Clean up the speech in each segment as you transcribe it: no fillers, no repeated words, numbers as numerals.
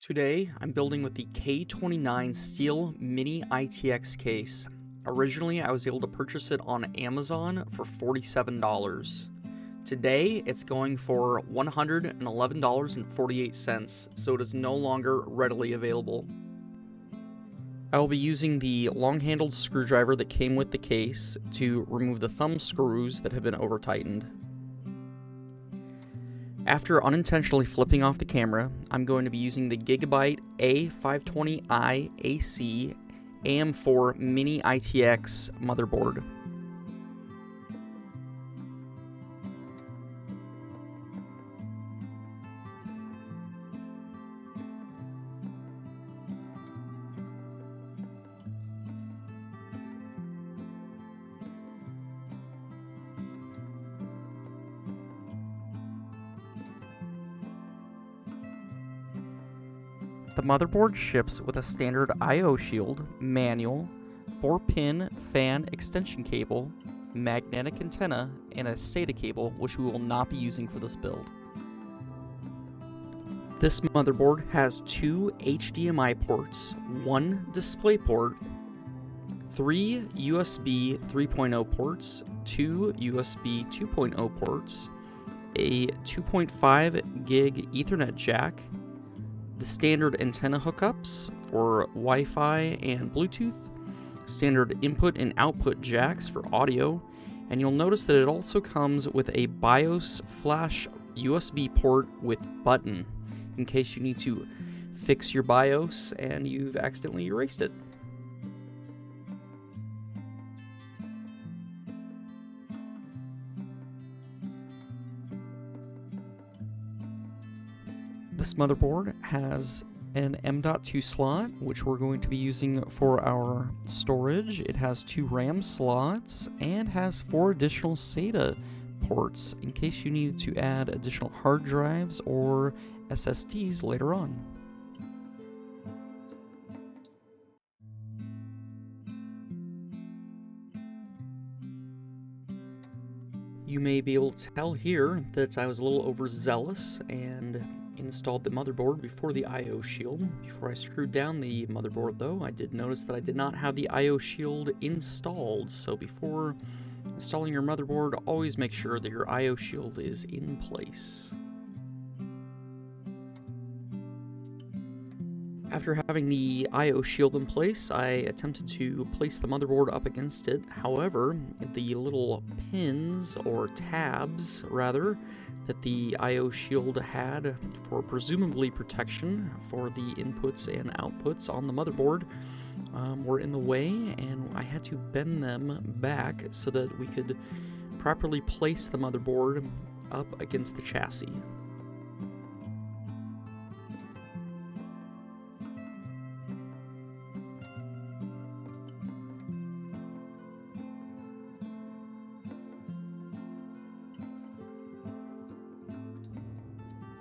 Today, I'm building with the K29 steel mini ITX case. Originally, I was able to purchase it on Amazon for $47. Today, it's going for $111.48, so it is no longer readily available. I will be using the long-handled screwdriver that came with the case to remove the thumb screws that have been over-tightened. After unintentionally flipping off the camera, I'm going to be using the Gigabyte A520i AC AM4 Mini ITX motherboard. The motherboard ships with a standard I/O shield, manual, 4-pin fan extension cable, magnetic antenna, and a SATA cable, which we will not be using for this build. This motherboard has 2 HDMI ports, 1 display port, 3 USB 3.0 ports, 2 USB 2.0 ports, a 2.5 gig Ethernet jack, the standard antenna hookups for Wi-Fi and Bluetooth, standard input and output jacks for audio, and you'll notice that it also comes with a BIOS flash USB port with button, in case you need to fix your BIOS and you've accidentally erased it. This motherboard has an M.2 slot, which we're going to be using for our storage. It has 2 RAM slots and has 4 additional SATA ports in case you need to add additional hard drives or SSDs later on. You may be able to tell here that I was a little overzealous and installed the motherboard before the I/O shield. Before I screwed down the motherboard though, I did notice that I did not have the I/O shield installed, so before installing your motherboard, always make sure that your I/O shield is in place. After having the I/O shield in place, I attempted to place the motherboard up against it. However, the little pins, or tabs rather, that the I/O shield had for presumably protection for the inputs and outputs on the motherboard were in the way, and I had to bend them back so that we could properly place the motherboard up against the chassis.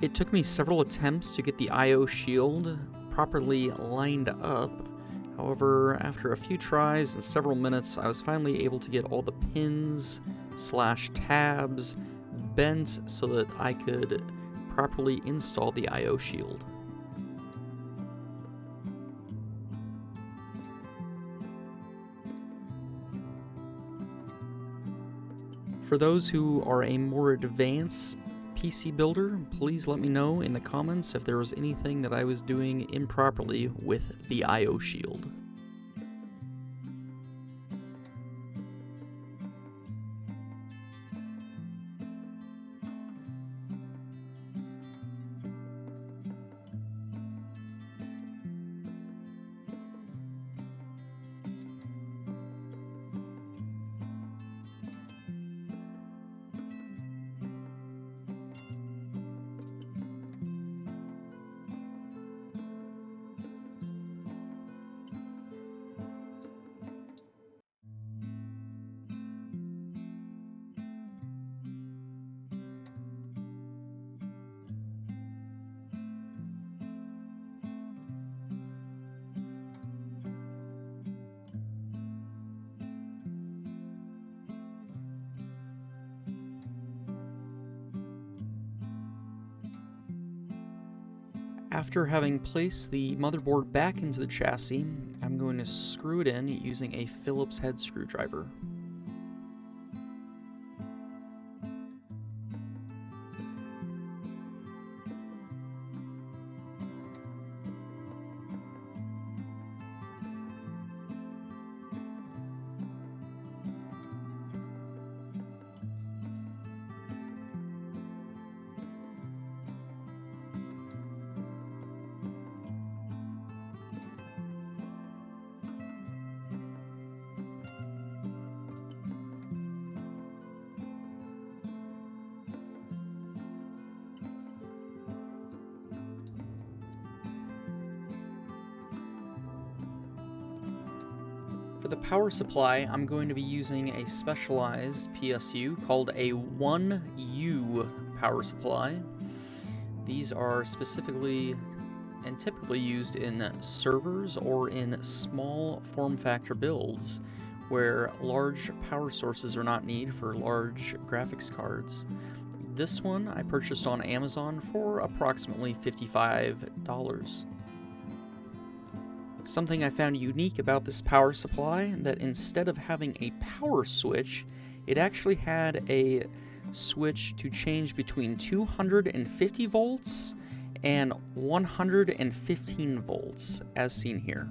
It took me several attempts to get the I/O shield properly lined up. However, after a few tries and several minutes, I was finally able to get all the pins / tabs bent so that I could properly install the I/O shield. For those who are a more advanced PC builder, please let me know in the comments if there was anything that I was doing improperly with the I/O shield. After having placed the motherboard back into the chassis, I'm going to screw it in using a Phillips head screwdriver. For the power supply, I'm going to be using a specialized PSU called a 1U power supply. These are specifically and typically used in servers or in small form factor builds where large power sources are not needed for large graphics cards. This one I purchased on Amazon for approximately $55. Something I found unique about this power supply, that instead of having a power switch, it actually had a switch to change between 250 volts and 115 volts, as seen here.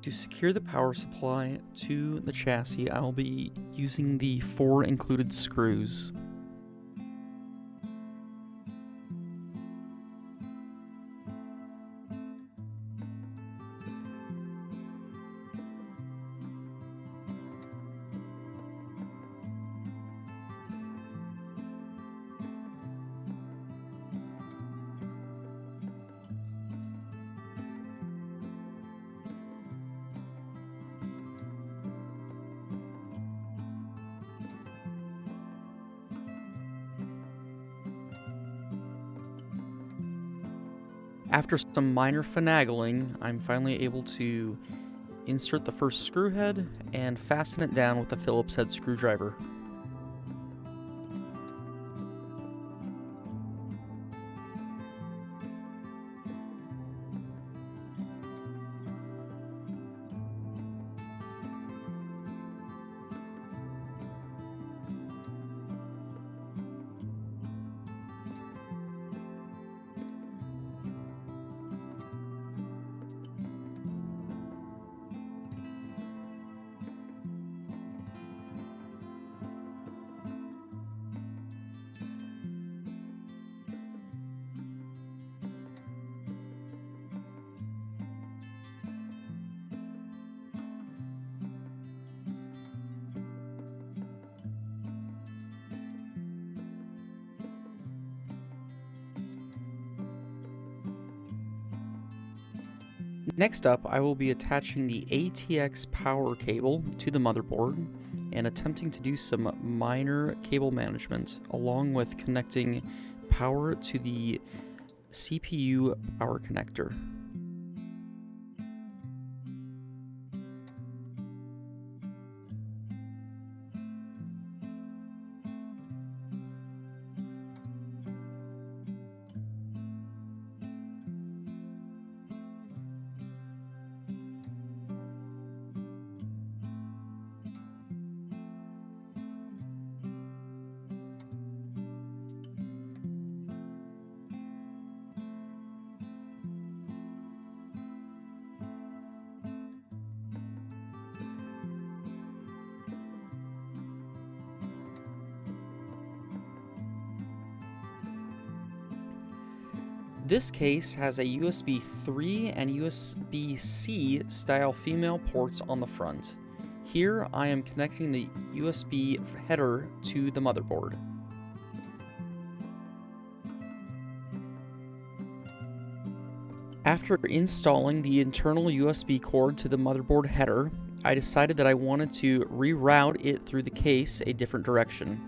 To secure the power supply to the chassis, I'll be using the 4 included screws. After some minor finagling, I'm finally able to insert the first screw head and fasten it down with a Phillips head screwdriver. Next up, I will be attaching the ATX power cable to the motherboard and attempting to do some minor cable management, along with connecting power to the CPU power connector. This case has a USB 3 and USB-C style female ports on the front. Here I am connecting the USB header to the motherboard. After installing the internal USB cord to the motherboard header, I decided that I wanted to reroute it through the case a different direction.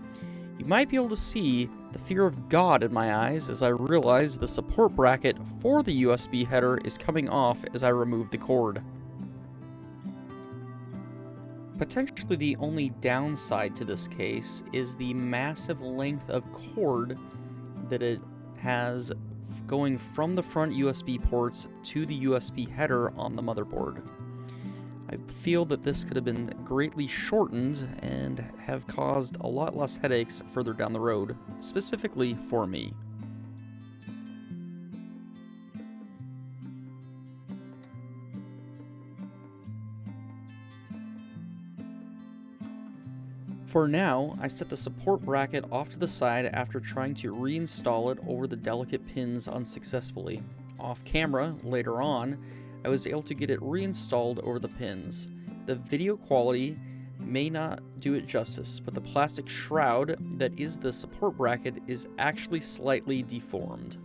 You might be able to see the fear of God in my eyes as I realize the support bracket for the USB header is coming off as I remove the cord. Potentially the only downside to this case is the massive length of cord that it has going from the front USB ports to the USB header on the motherboard. I feel that this could have been greatly shortened and have caused a lot less headaches further down the road, specifically for me. For now, I set the support bracket off to the side after trying to reinstall it over the delicate pins unsuccessfully. Off camera, later on, I was able to get it reinstalled over the pins. The video quality may not do it justice, but the plastic shroud that is the support bracket is actually slightly deformed.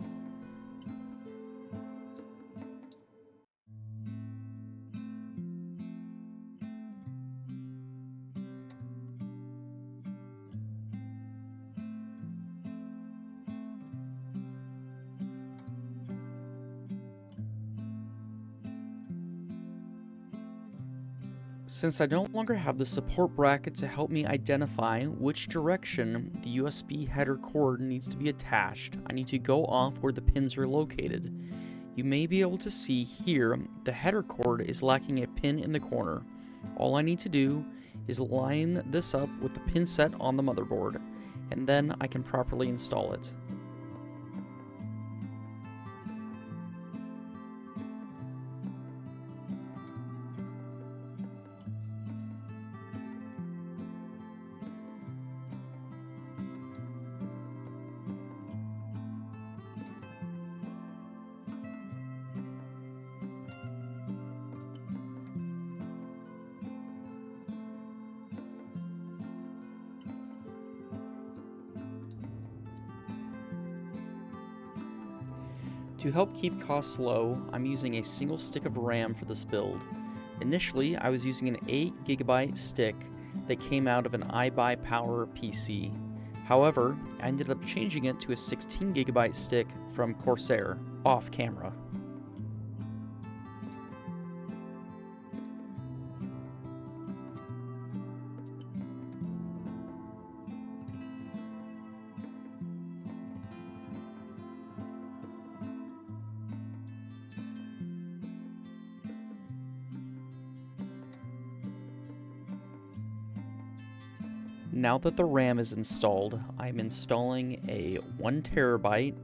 Since I no longer have the support bracket to help me identify which direction the USB header cord needs to be attached, I need to go off where the pins are located. You may be able to see here the header cord is lacking a pin in the corner. All I need to do is line this up with the pin set on the motherboard, and then I can properly install it. To help keep costs low, I'm using a single stick of RAM for this build. Initially, I was using an 8GB stick that came out of an iBuyPower PC. However, I ended up changing it to a 16GB stick from Corsair, off camera. Now that the RAM is installed, I'm installing a 1TB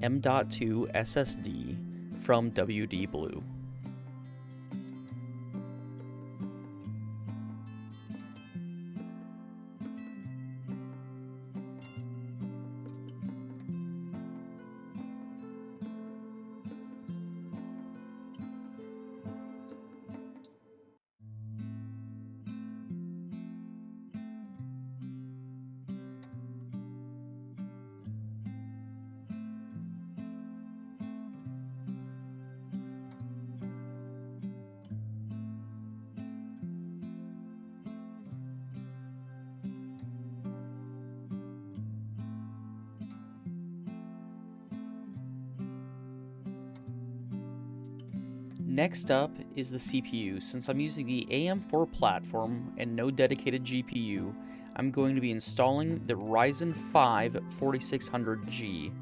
M.2 SSD from WD Blue. Next up is the CPU. Since I'm using the AM4 platform and no dedicated GPU, I'm going to be installing the Ryzen 5 4600G.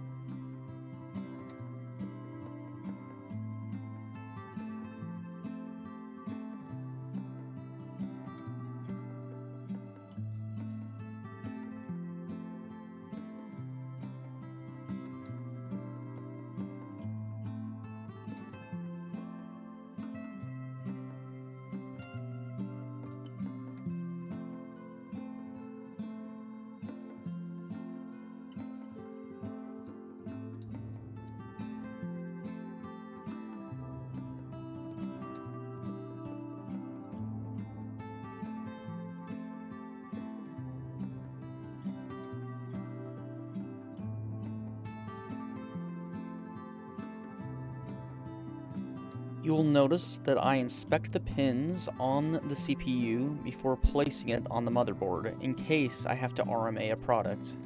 You will notice that I inspect the pins on the CPU before placing it on the motherboard in case I have to RMA a product.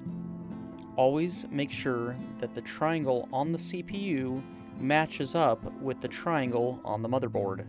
Always make sure that the triangle on the CPU matches up with the triangle on the motherboard.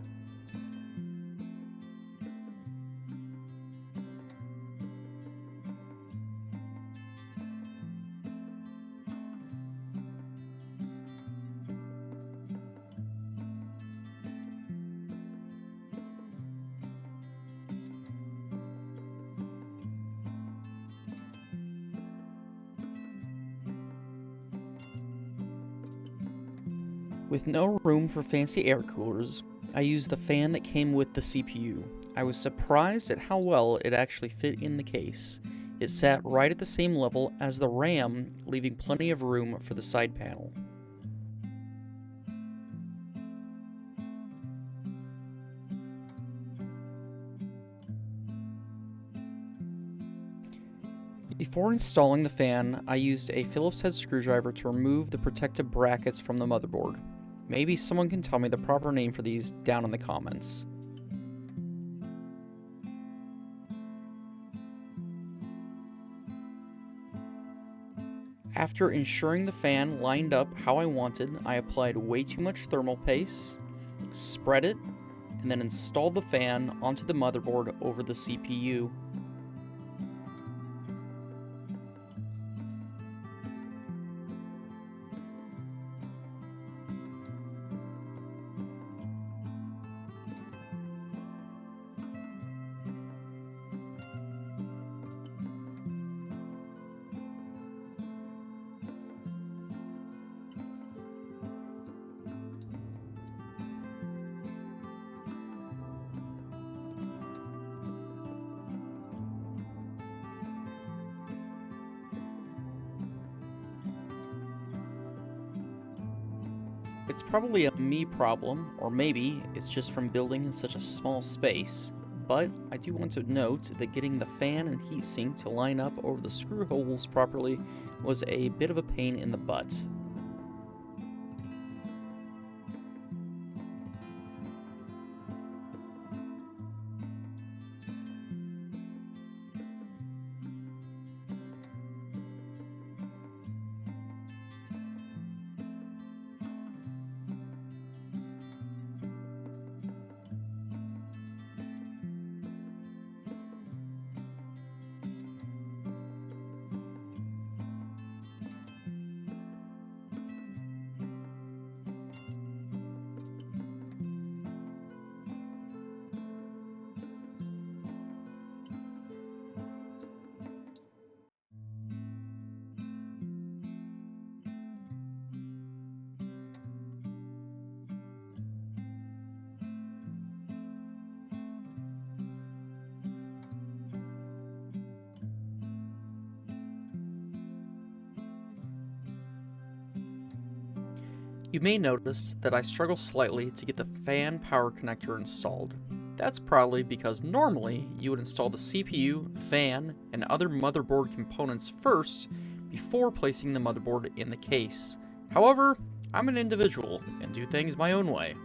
With no room for fancy air coolers, I used the fan that came with the CPU. I was surprised at how well it actually fit in the case. It sat right at the same level as the RAM, leaving plenty of room for the side panel. Before installing the fan, I used a Phillips head screwdriver to remove the protective brackets from the motherboard. Maybe someone can tell me the proper name for these down in the comments. After ensuring the fan lined up how I wanted, I applied way too much thermal paste, spread it, and then installed the fan onto the motherboard over the CPU. It's probably a me problem, or maybe it's just from building in such a small space, but I do want to note that getting the fan and heatsink to line up over the screw holes properly was a bit of a pain in the butt. You may notice that I struggle slightly to get the fan power connector installed. That's probably because normally you would install the CPU, fan, and other motherboard components first before placing the motherboard in the case. However, I'm an individual and do things my own way.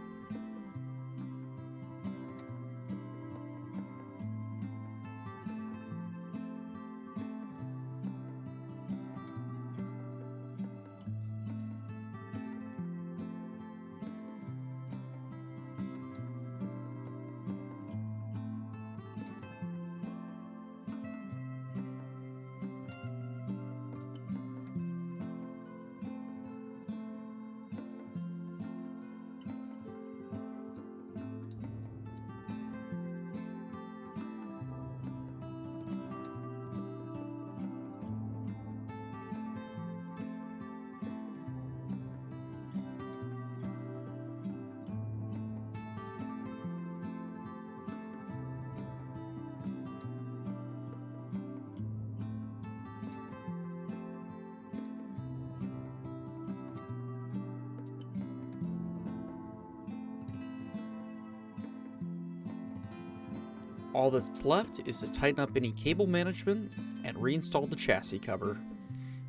All that's left is to tighten up any cable management and reinstall the chassis cover.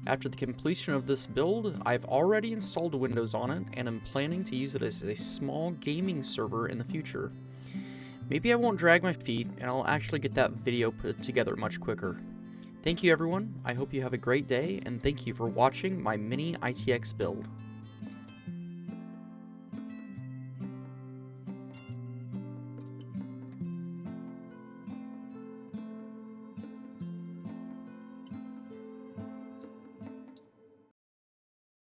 After the completion of this build, I've already installed Windows on it, and am planning to use it as a small gaming server in the future. Maybe I won't drag my feet, and I'll actually get that video put together much quicker. Thank you everyone, I hope you have a great day, and thank you for watching my mini ITX build.